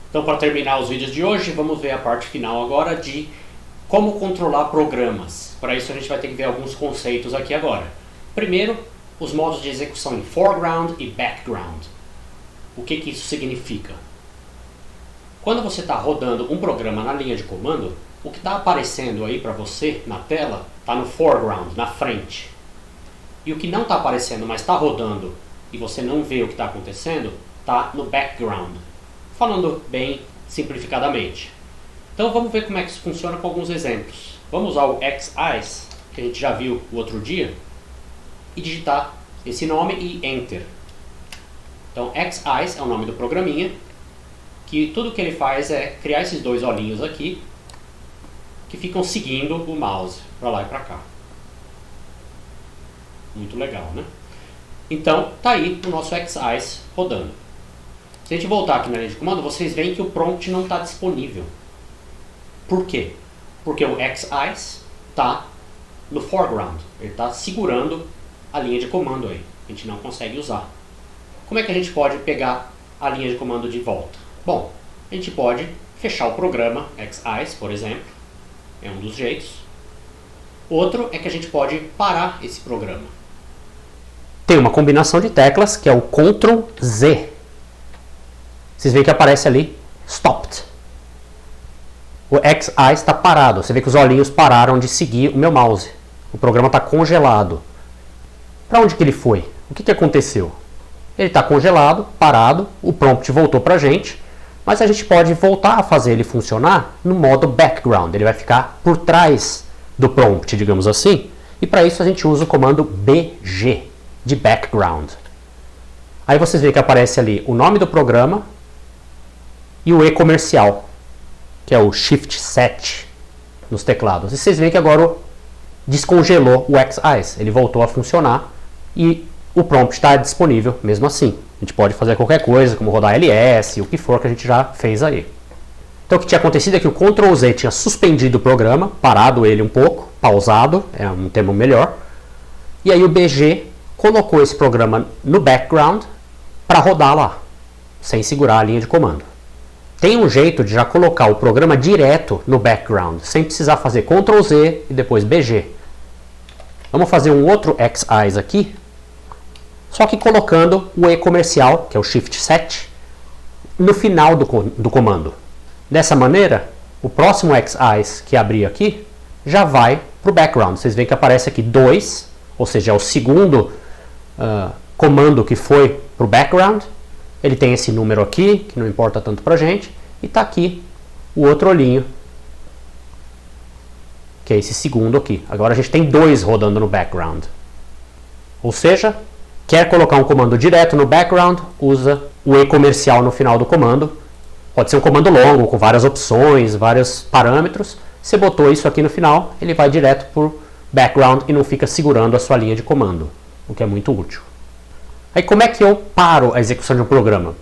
Então, para terminar os vídeos de hoje, vamos ver a parte final agora de como controlar programas. Para isso a gente vai ter que ver alguns conceitos aqui agora. Primeiro, os modos de execução em foreground e background. O que isso significa? Quando você está rodando um programa na linha de comando, o que está aparecendo aí para você na tela está no foreground, na frente. E o que não está aparecendo, mas está rodando e você não vê o que está acontecendo, está no background. Falando bem simplificadamente. Então vamos ver como é que isso funciona com alguns exemplos. Vamos usar o XEyes, que a gente já viu o outro dia, e digitar esse nome e Enter. Então XEyes é o nome do programinha, que tudo que ele faz é criar esses dois olhinhos aqui, que ficam seguindo o mouse para lá e para cá. Muito legal, né? Então tá aí o nosso XEyes rodando. Se a gente voltar aqui na linha de comando, vocês veem que o prompt não está disponível. Por quê? Porque o XEyes está no foreground. Ele está segurando a linha de comando aí. A gente não consegue usar. Como é que a gente pode pegar a linha de comando de volta? Bom, a gente pode fechar o programa XEyes, por exemplo. É um dos jeitos. Outro é que a gente pode parar esse programa. Tem uma combinação de teclas que é o Ctrl Z. Vocês veem que aparece ali Stopped. O XEyes está parado. Você vê que os olhinhos pararam de seguir o meu mouse. O programa está congelado. Para onde que ele foi? O que aconteceu? Ele está congelado, parado, o prompt voltou para a gente, mas a gente pode voltar a fazer ele funcionar no modo background. Ele vai ficar por trás do prompt, digamos assim. E para isso a gente usa o comando BG, de background. Aí vocês veem que aparece ali o nome do programa e o E comercial, que é o Shift 7 nos teclados. E vocês veem que agora descongelou o XEyes. Ele voltou a funcionar e o prompt está disponível mesmo assim. A gente pode fazer qualquer coisa, como rodar ls, o que for que a gente já fez aí. Então o que tinha acontecido é que o Ctrl Z tinha suspendido o programa, parado ele um pouco, pausado, é um termo melhor. E aí o BG colocou esse programa no background para rodar lá, sem segurar a linha de comando. Tem um jeito de já colocar o programa direto no background, sem precisar fazer Ctrl Z e depois BG. Vamos fazer um outro XEyes aqui, só que colocando o E comercial, que é o Shift 7, no final do comando. Dessa maneira, o próximo XEyes que abrir aqui já vai para o background. Vocês veem que aparece aqui 2, ou seja, é o segundo comando que foi para o background. Ele tem esse número aqui, que não importa tanto para a gente, e está aqui o outro olhinho, que é esse segundo aqui. Agora a gente tem 2 rodando no background. Ou seja, quer colocar um comando direto no background, usa o E comercial no final do comando. Pode ser um comando longo, com várias opções, vários parâmetros. Você botou isso aqui no final, ele vai direto para o background e não fica segurando a sua linha de comando, o que é muito útil. Aí como é que eu paro a execução de um programa?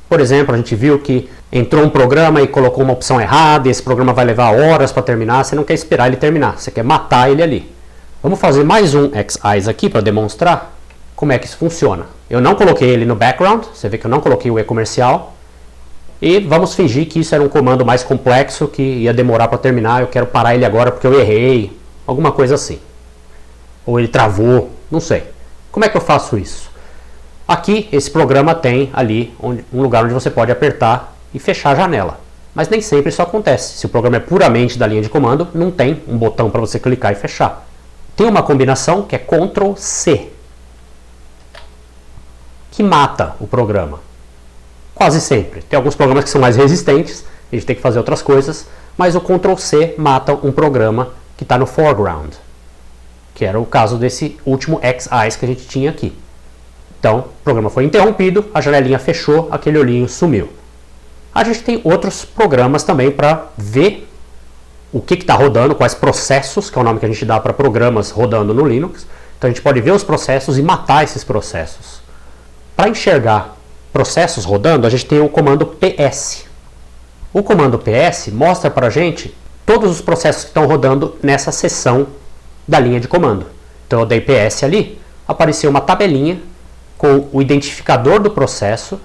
Por exemplo, a gente viu que entrou um programa e colocou uma opção errada, e esse programa vai levar horas para terminar, você não quer esperar ele terminar, você quer matar ele ali. Vamos fazer mais um XEyes aqui para demonstrar como é que isso funciona. Eu não coloquei ele no background, você vê que eu não coloquei o E comercial, e vamos fingir que isso era um comando mais complexo, que ia demorar para terminar, eu quero parar ele agora porque eu errei, alguma coisa assim. Ou ele travou, não sei. Como é que eu faço isso? Aqui, esse programa tem ali um lugar onde você pode apertar e fechar a janela. Mas nem sempre isso acontece. Se o programa é puramente da linha de comando, não tem um botão para você clicar e fechar. Tem uma combinação que é Ctrl C, que mata o programa. Quase sempre. Tem alguns programas que são mais resistentes, a gente tem que fazer outras coisas, mas o Ctrl C mata um programa que está no foreground, que era o caso desse último XEyes que a gente tinha aqui. Então, o programa foi interrompido, a janelinha fechou, aquele olhinho sumiu. A gente tem outros programas também para ver o que está rodando, quais processos, que é o nome que a gente dá para programas rodando no Linux. Então a gente pode ver os processos e matar esses processos. Para enxergar processos rodando, a gente tem o comando PS. O comando PS mostra para a gente todos os processos que estão rodando nessa seção da linha de comando. Então eu dei PS ali, apareceu uma tabelinha com o identificador do processo,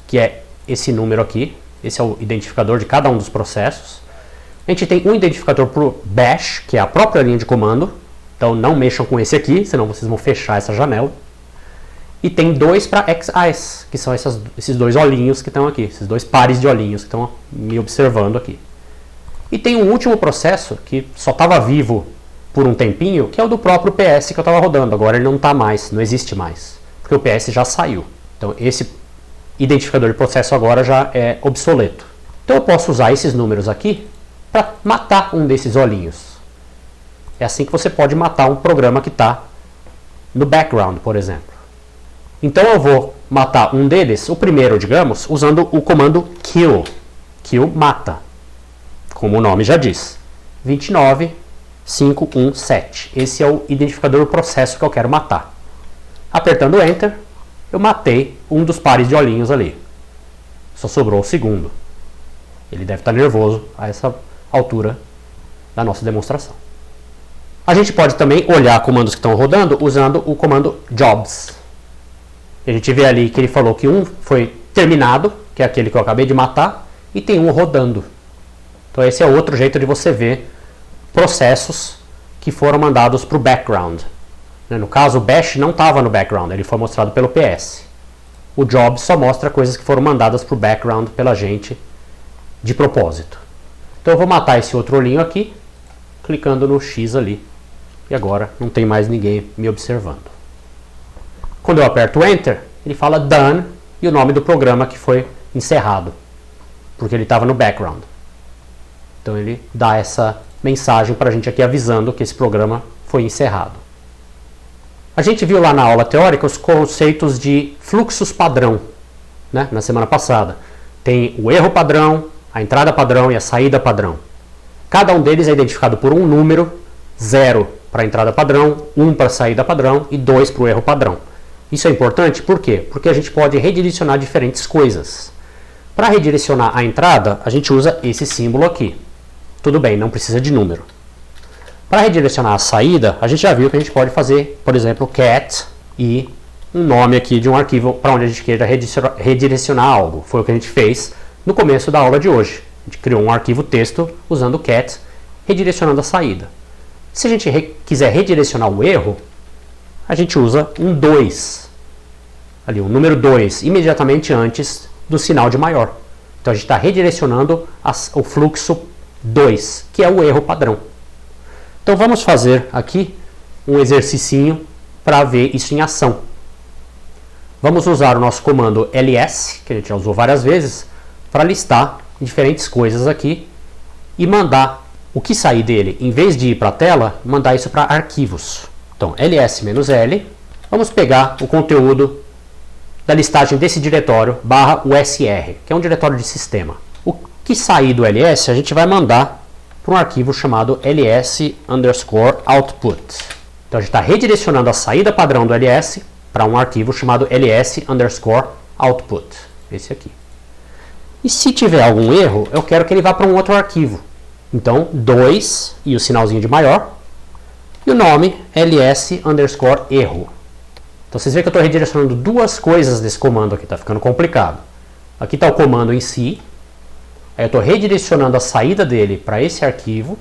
que é esse número aqui, Esse é o identificador de cada um dos processos. A gente tem um identificador para o bash, que é a própria linha de comando. Então não mexam com esse aqui, senão vocês vão fechar essa janela. E tem dois para xeyes, que são esses dois olhinhos que estão aqui, esses dois pares de olhinhos que estão me observando aqui. E tem um último processo que só estava vivo por um tempinho, que é o do próprio PS que eu estava rodando. Agora ele não está mais, não existe mais, porque o PS já saiu. Então esse identificador de processo agora já é obsoleto. Então eu posso usar esses números aqui para matar um desses olhinhos. É assim que você pode matar um programa que está no background, por exemplo. Então eu vou matar um deles, o primeiro, digamos, usando o comando kill. Kill mata, como o nome já diz. 29517. Esse é o identificador do processo que eu quero matar. Apertando Enter, eu matei um dos pares de olhinhos ali. Só sobrou o segundo. Ele deve estar nervoso a essa altura da nossa demonstração. A gente pode também olhar comandos que estão rodando usando o comando jobs. A gente vê ali que ele falou que um foi terminado, que é aquele que eu acabei de matar, e tem um rodando. Então esse é outro jeito de você ver processos que foram mandados para o background. No caso, o bash não estava no background, ele foi mostrado pelo PS. O job só mostra coisas que foram mandadas para o background pela gente de propósito. Então eu vou matar esse outro olhinho aqui, clicando no X ali. E agora não tem mais ninguém me observando. Quando eu aperto Enter, ele fala Done e o nome do programa que foi encerrado, porque ele estava no background. Então ele dá essa mensagem para a gente aqui avisando que esse programa foi encerrado. A gente viu lá na aula teórica os conceitos de fluxos padrão, né, na semana passada. Tem o erro padrão, a entrada padrão e a saída padrão. Cada um deles é identificado por um número, 0 para a entrada padrão, 1 para a saída padrão e 2 para o erro padrão. Isso é importante, por quê? Porque a gente pode redirecionar diferentes coisas. Para redirecionar a entrada, a gente usa esse símbolo aqui. Tudo bem, não precisa de número. Para redirecionar a saída, a gente já viu que a gente pode fazer, por exemplo, cat e um nome aqui de um arquivo para onde a gente queira redirecionar algo. Foi o que a gente fez no começo da aula de hoje. A gente criou um arquivo texto usando cat, redirecionando a saída. Se a gente quiser redirecionar o erro, a gente usa um 2, ali, o número 2, imediatamente antes do sinal de maior. Então a gente está redirecionando o fluxo 2, que é o erro padrão. Então vamos fazer aqui um exercicinho para ver isso em ação. Vamos usar o nosso comando ls, que a gente já usou várias vezes, para listar diferentes coisas aqui e mandar o que sair dele, em vez de ir para a tela, mandar isso para arquivos. Então, ls-l, vamos pegar o conteúdo da listagem desse diretório /usr, que é um diretório de sistema. O que sair do ls, a gente vai mandar para um arquivo chamado ls_output. Então, a gente está redirecionando a saída padrão do ls para um arquivo chamado ls_output, esse aqui. E se tiver algum erro, eu quero que ele vá para um outro arquivo. Então, 2 e o sinalzinho de maior, e o nome ls_erro. Então vocês veem que eu estou redirecionando duas coisas desse comando aqui, está ficando complicado. Aqui está o comando em si, aí eu estou redirecionando a saída dele para esse arquivo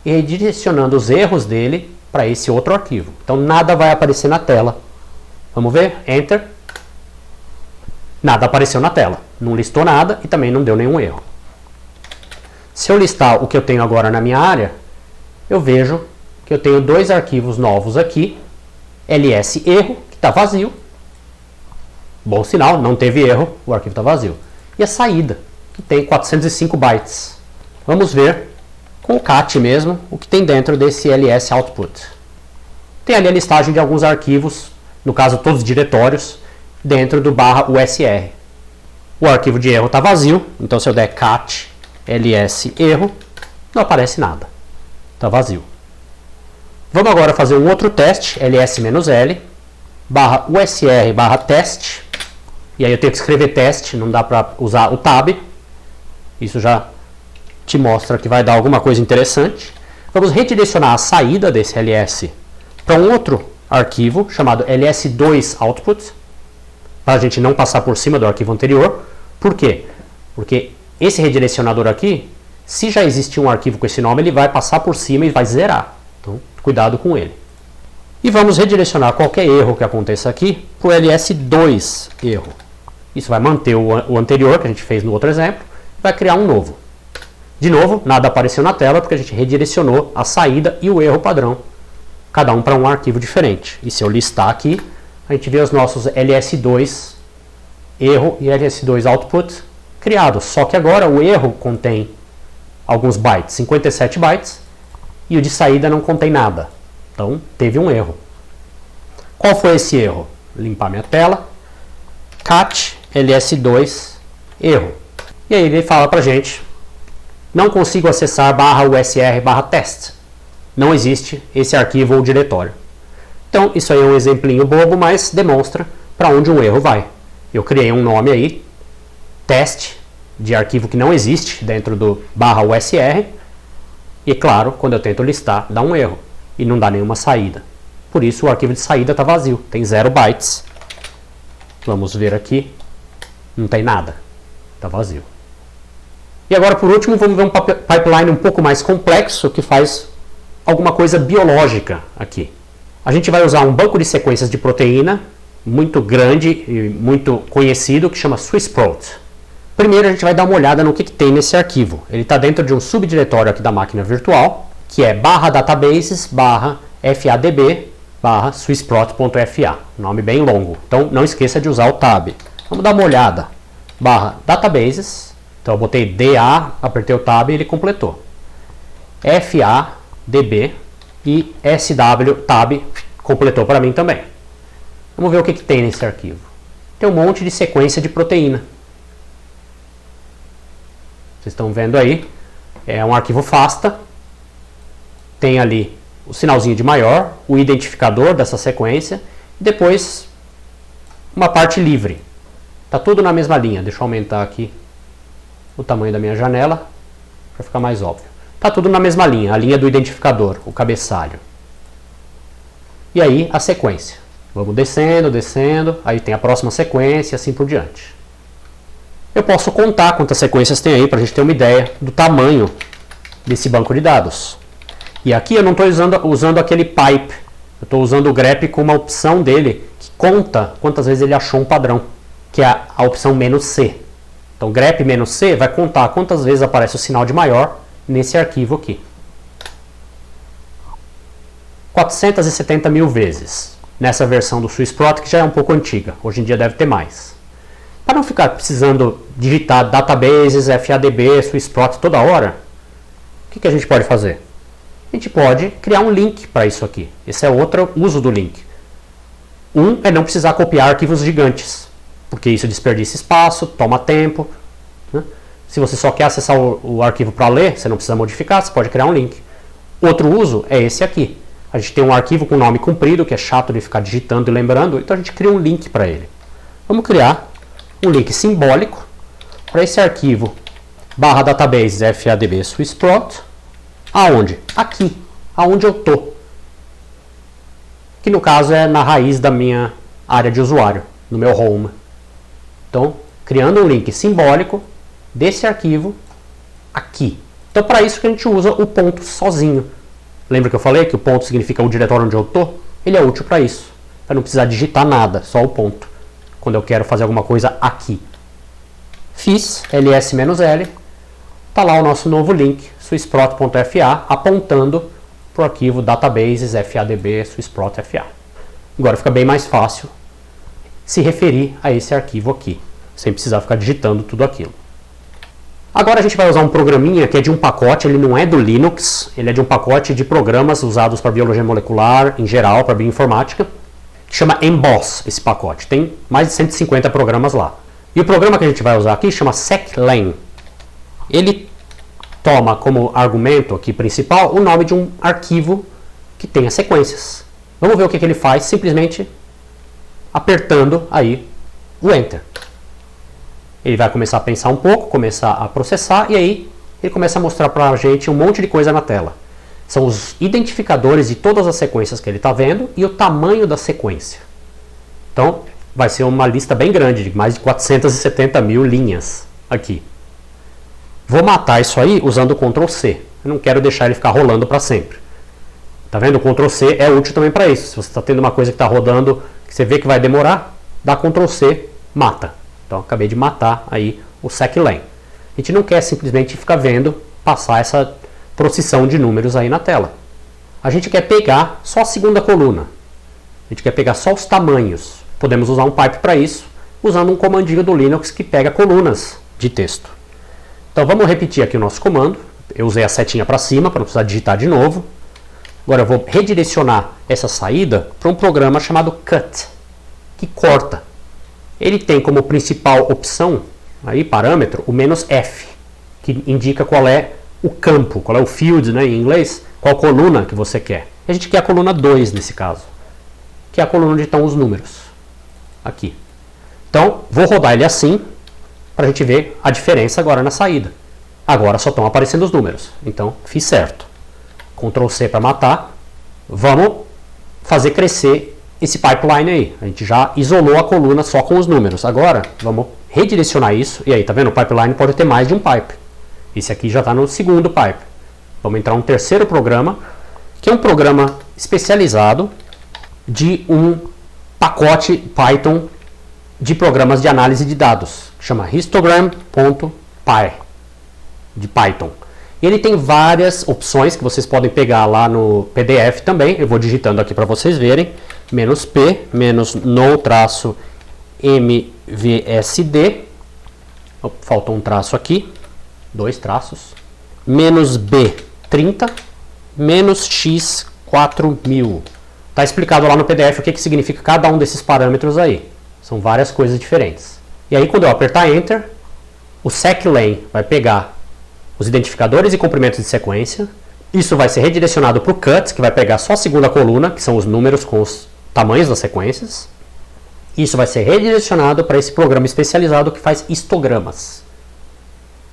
e redirecionando os erros dele para esse outro arquivo. Então nada vai aparecer na tela. Vamos ver? Enter. Nada apareceu na tela. Não listou nada e também não deu nenhum erro. Se eu listar o que eu tenho agora na minha área, eu vejo que eu tenho dois arquivos novos aqui, ls_erro, que está vazio, bom sinal, não teve erro, o arquivo está vazio, e a saída, que tem 405 bytes. Vamos ver com o cat mesmo o que tem dentro desse ls_output. Tem ali a listagem de alguns arquivos, no caso todos os diretórios, dentro do /usr. O arquivo de erro está vazio, então se eu der cat ls_erro, não aparece nada, está vazio. Vamos agora fazer um outro teste, ls-l, /usr/teste, e aí eu tenho que escrever teste, não dá para usar o tab, isso já te mostra que vai dar alguma coisa interessante. Vamos redirecionar a saída desse ls para um outro arquivo chamado ls2output, para a gente não passar por cima do arquivo anterior. Por quê? Porque esse redirecionador aqui, se já existir um arquivo com esse nome, ele vai passar por cima e vai zerar. Então, cuidado com ele. E vamos redirecionar qualquer erro que aconteça aqui para o ls2 erro. Isso vai manter o anterior que a gente fez no outro exemplo, vai criar um novo. De novo, nada apareceu na tela porque a gente redirecionou a saída e o erro padrão, cada um para um arquivo diferente. E se eu listar aqui, a gente vê os nossos ls2 erro e ls2 output criados. Só que agora o erro contém alguns bytes, 57 bytes, e o de saída não contém nada. Então, teve um erro. Qual foi esse erro? Limpar minha tela. Cat ls2 erro. E aí ele fala pra gente, não consigo acessar /usr/test. Não existe esse arquivo ou diretório. Então, isso aí é um exemplinho bobo, mas demonstra para onde um erro vai. Eu criei um nome aí, teste, de arquivo que não existe dentro do /usr. E claro, quando eu tento listar, dá um erro. E não dá nenhuma saída. Por isso o arquivo de saída está vazio, tem 0 bytes. Vamos ver aqui, não tem nada, está vazio. E agora por último vamos ver um pipeline um pouco mais complexo que faz alguma coisa biológica aqui. A gente vai usar um banco de sequências de proteína muito grande e muito conhecido que chama SwissProt. Primeiro a gente vai dar uma olhada no que tem nesse arquivo. Ele está dentro de um subdiretório aqui da máquina virtual, que é /databases/fadb/swissprot.fa, nome bem longo. Então não esqueça de usar o tab. Vamos dar uma olhada. /databases, então eu botei DA, apertei o tab e ele completou. FADB e SW tab completou para mim também. Vamos ver o que tem nesse arquivo. Tem um monte de sequência de proteína. Vocês estão vendo aí, é um arquivo FASTA. Tem ali o sinalzinho de maior, o identificador dessa sequência, e depois uma parte livre. Está tudo na mesma linha. Deixa eu aumentar aqui o tamanho da minha janela para ficar mais óbvio. Está tudo na mesma linha, a linha do identificador, o cabeçalho. E aí a sequência. Vamos descendo, descendo, aí tem a próxima sequência e assim por diante. Eu posso contar quantas sequências tem aí para a gente ter uma ideia do tamanho desse banco de dados. E aqui eu não estou usando aquele pipe, eu estou usando o grep com uma opção dele que conta quantas vezes ele achou um padrão, que é a opção "-c". Então grep-c vai contar quantas vezes aparece o sinal de maior nesse arquivo aqui. 470 mil vezes nessa versão do SwissProt, que já é um pouco antiga, hoje em dia deve ter mais. Para não ficar precisando digitar databases, FADB, SwissProt toda hora, o que a gente pode fazer? A gente pode criar um link para isso aqui. Esse é outro uso do link. Um é não precisar copiar arquivos gigantes, porque isso desperdiça espaço, toma tempo. Né? Se você só quer acessar o arquivo para ler, você não precisa modificar, você pode criar um link. Outro uso é esse aqui. A gente tem um arquivo com nome comprido, que é chato de ficar digitando e lembrando, então a gente cria um link para ele. Vamos criar um link simbólico para esse arquivo /databases FADB SwissProt. Aonde? Aqui, aonde eu estou. Que no caso é na raiz da minha área de usuário, no meu home. Então, criando um link simbólico desse arquivo aqui. Então, para isso que a gente usa o ponto sozinho. Lembra que eu falei que o ponto significa o diretório onde eu estou? Ele é útil para isso. Para não precisar digitar nada, só o ponto. Quando eu quero fazer alguma coisa aqui. Fiz ls-l. Está lá o nosso novo link, swissprot.fa, apontando para o arquivo databases FADB SwissProt.fa. Agora fica bem mais fácil se referir a esse arquivo aqui, sem precisar ficar digitando tudo aquilo. Agora a gente vai usar um programinha que é de um pacote, ele não é do Linux, ele é de um pacote de programas usados para biologia molecular, em geral, para bioinformática, que chama Emboss, esse pacote. Tem mais de 150 programas lá. E o programa que a gente vai usar aqui chama seclen. Ele toma como argumento aqui principal o nome de um arquivo que tenha sequências. Vamos ver o que ele faz simplesmente apertando aí o Enter. Ele vai começar a pensar um pouco, começar a processar e aí ele começa a mostrar para a gente um monte de coisa na tela. São os identificadores de todas as sequências que ele está vendo e o tamanho da sequência. Então vai ser uma lista bem grande, de mais de 470 mil linhas aqui. Vou matar isso aí usando o Ctrl C. Eu não quero deixar ele ficar rolando para sempre. Tá vendo? O Ctrl C é útil também para isso. Se você está tendo uma coisa que está rodando, que você vê que vai demorar, dá Ctrl C, mata. Então acabei de matar aí o seqlen. A gente não quer simplesmente ficar vendo passar essa procissão de números aí na tela. A gente quer pegar só a segunda coluna. A gente quer pegar só os tamanhos. Podemos usar um pipe para isso, usando um comandinho do Linux que pega colunas de texto. Então vamos repetir aqui o nosso comando. Eu usei a setinha para cima para não precisar digitar de novo. Agora eu vou redirecionar essa saída para um programa chamado cut, que corta. Ele tem como principal opção, aí, parâmetro, o "-f", que indica qual é o campo, qual é o field, né, em inglês, qual coluna que você quer. A gente quer a coluna 2 nesse caso, que é a coluna onde estão os números. Aqui. Então, vou rodar ele assim, para a gente ver a diferença agora na saída. Agora só estão aparecendo os números. Então, fiz certo. Ctrl C para matar. Vamos fazer crescer esse pipeline aí. A gente já isolou a coluna só com os números. Agora, vamos redirecionar isso. E aí, tá vendo? O pipeline pode ter mais de um pipe. Esse aqui já está no segundo pipe. Vamos entrar no terceiro programa, que é um programa especializado de um pacote Python de programas de análise de dados, que chama histogram.py, de Python. E ele tem várias opções que vocês podem pegar lá no PDF também. Eu vou digitando aqui para vocês verem. "-p", "-mvsd", faltou um traço aqui, 2 traços, "-b30", "-x4000". Está explicado lá no PDF o que significa cada um desses parâmetros aí. São várias coisas diferentes. E aí quando eu apertar Enter, o seqlen vai pegar os identificadores e comprimentos de sequência. Isso vai ser redirecionado para o cut, que vai pegar só a segunda coluna, que são os números com os tamanhos das sequências. Isso vai ser redirecionado para esse programa especializado que faz histogramas,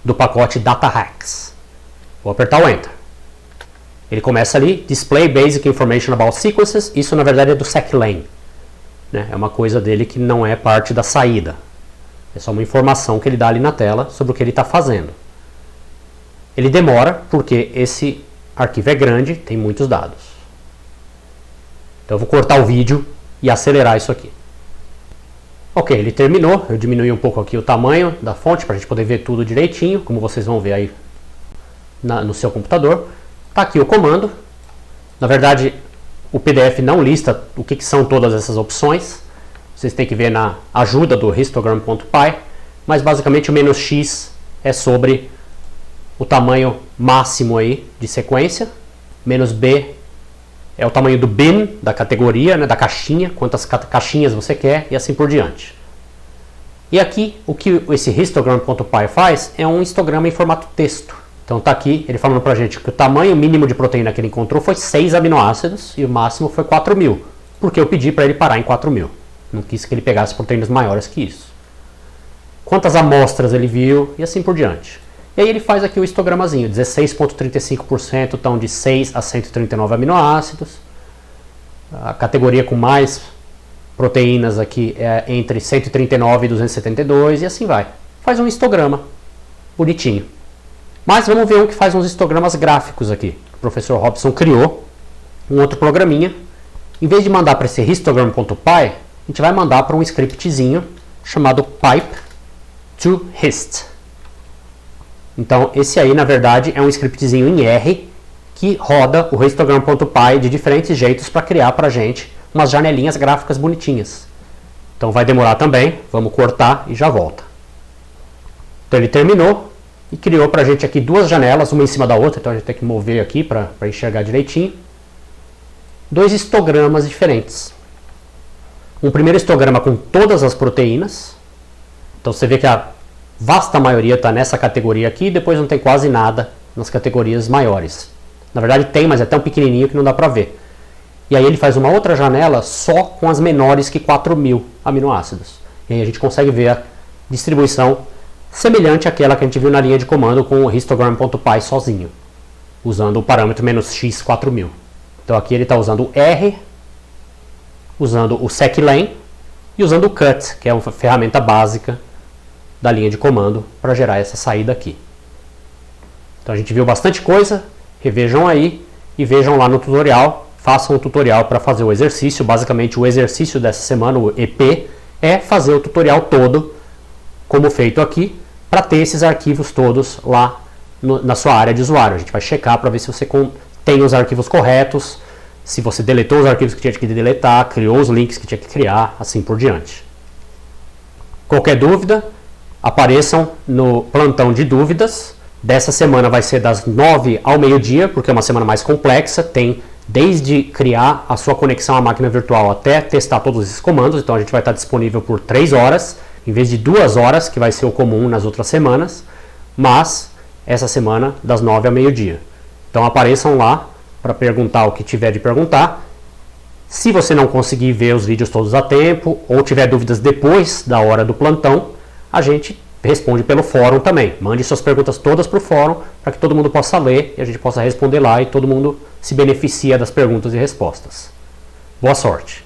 do pacote DataHacks. Vou apertar o Enter. Ele começa ali, Display Basic Information About Sequences. Isso na verdade é do seqlen, né? É uma coisa dele que não é parte da saída. É só uma informação que ele dá ali na tela sobre o que ele está fazendo. Ele demora porque esse arquivo é grande, tem muitos dados. Então eu vou cortar o vídeo e acelerar isso aqui. Ok, ele terminou. Eu diminui um pouco aqui o tamanho da fonte para a gente poder ver tudo direitinho, como vocês vão ver aí no seu computador. Está aqui o comando. Na verdade, o PDF não lista o que são todas essas opções. Vocês têm que ver na ajuda do histogram.py. Mas basicamente o "-x" é sobre o tamanho máximo aí de sequência. "-b" é o tamanho do bin, da categoria, né, da caixinha, quantas caixinhas você quer e assim por diante. E aqui, o que esse histogram.py faz é um histograma em formato texto. Então tá aqui, ele falando pra gente que o tamanho mínimo de proteína que ele encontrou foi 6 aminoácidos e o máximo foi 4.000, porque eu pedi para ele parar em 4.000. Não quis que ele pegasse proteínas maiores que isso. Quantas amostras ele viu e assim por diante. E aí ele faz aqui o histogramazinho, 16,35% estão de 6 a 139 aminoácidos. A categoria com mais proteínas aqui é entre 139 e 272 e assim vai. Faz um histograma bonitinho. Mas vamos ver um que faz uns histogramas gráficos aqui. O professor Robson criou um outro programinha. Em vez de mandar para esse histogram.py, a gente vai mandar para um scriptzinho chamado pipe to hist. Então, esse aí, na verdade, é um scriptzinho em R que roda o histogram.py de diferentes jeitos para criar para a gente umas janelinhas gráficas bonitinhas. Então, vai demorar também. Vamos cortar e já volta. Então, ele terminou e criou para a gente aqui duas janelas, uma em cima da outra. Então, a gente tem que mover aqui para enxergar direitinho. Dois histogramas diferentes. Um primeiro histograma com todas as proteínas. Então, você vê que a vasta maioria está nessa categoria aqui, e depois não tem quase nada nas categorias maiores. Na verdade tem, mas é tão pequenininho que não dá para ver. E aí ele faz uma outra janela só com as menores que 4.000 aminoácidos. E aí a gente consegue ver a distribuição semelhante àquela que a gente viu na linha de comando com o histogram.py sozinho, usando o parâmetro "-x 4.000. Então aqui ele está usando o R, usando o seqlen e usando o cut, que é uma ferramenta básica da linha de comando para gerar essa saída aqui. Então a gente viu bastante coisa, revejam aí e vejam lá no tutorial, façam o tutorial para fazer o exercício. Basicamente o exercício dessa semana, o EP, é fazer o tutorial todo, como feito aqui, para ter esses arquivos todos lá na sua área de usuário. A gente vai checar para ver se você tem os arquivos corretos, se você deletou os arquivos que tinha que deletar, criou os links que tinha que criar, assim por diante. Qualquer dúvida, apareçam no plantão de dúvidas. Dessa semana vai ser das 9 ao meio-dia, porque é uma semana mais complexa, tem desde criar a sua conexão à máquina virtual até testar todos esses comandos. Então a gente vai estar disponível por 3 horas, em vez de 2 horas, que vai ser o comum nas outras semanas, mas essa semana das 9 ao meio-dia. Então apareçam lá para perguntar o que tiver de perguntar. Se você não conseguir ver os vídeos todos a tempo, ou tiver dúvidas depois da hora do plantão, a gente responde pelo fórum também. Mande suas perguntas todas para o fórum, para que todo mundo possa ler e a gente possa responder lá e todo mundo se beneficia das perguntas e respostas. Boa sorte!